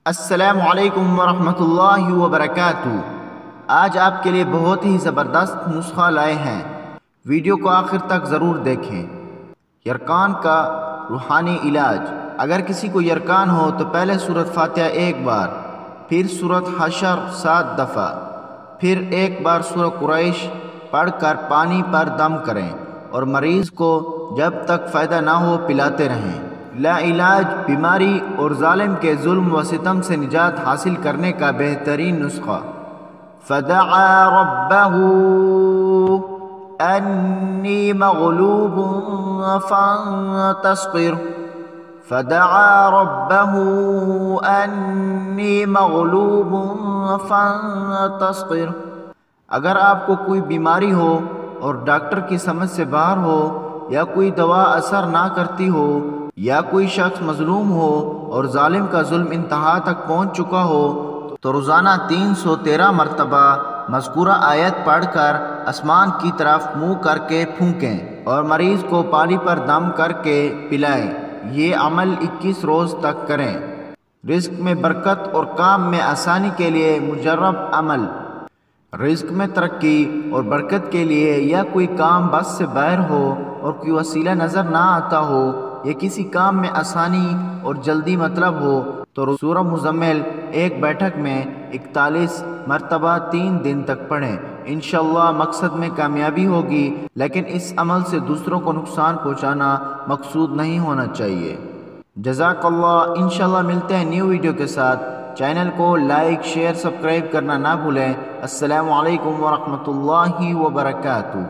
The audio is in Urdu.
السلام علیکم ورحمۃ اللہ وبرکاتہ۔ آج آپ کے لیے بہت ہی زبردست نسخہ لائے ہیں، ویڈیو کو آخر تک ضرور دیکھیں۔ یرکان کا روحانی علاج۔ اگر کسی کو یرکان ہو تو پہلے سورۃ فاتحہ 1 بار، پھر سورۃ حشر 7 دفعہ، پھر 1 بار سورۃ قریش پڑھ کر پانی پر دم کریں اور مریض کو جب تک فائدہ نہ ہو پلاتے رہیں۔ لا علاج بیماری اور ظالم کے ظلم و ستم سے نجات حاصل کرنے کا بہترین نسخہ۔ فدعا ربه انی مغلوب فانتصر فدعا ربه انی مغلوب فانتصر۔ اگر آپ کو کوئی بیماری ہو اور ڈاکٹر کی سمجھ سے باہر ہو، یا کوئی دوا اثر نہ کرتی ہو، یا کوئی شخص مظلوم ہو اور ظالم کا ظلم انتہا تک پہنچ چکا ہو، تو روزانہ 313 مرتبہ مذکورہ آیت پڑھ کر آسمان کی طرف منہ کر کے پھونکیں اور مریض کو پانی پر دم کر کے پلائیں۔ یہ عمل 21 روز تک کریں۔ رزق میں برکت اور کام میں آسانی کے لیے مجرب عمل۔ رزق میں ترقی اور برکت کے لیے یا کوئی کام بس سے باہر ہو اور کوئی وسیلہ نظر نہ آتا ہو، یا کسی کام میں آسانی اور جلدی مطلب ہو، تو سورہ مزمل ایک بیٹھک میں 41 مرتبہ 3 دن تک پڑھیں۔ انشاءاللہ مقصد میں کامیابی ہوگی، لیکن اس عمل سے دوسروں کو نقصان پہنچانا مقصود نہیں ہونا چاہیے۔ جزاک اللہ۔ انشاءاللہ ملتے ہیں نیو ویڈیو کے ساتھ۔ چینل کو لائک، شیئر، سبسکرائب کرنا نہ بھولیں۔ السلام علیکم ورحمۃ اللہ وبرکاتہ۔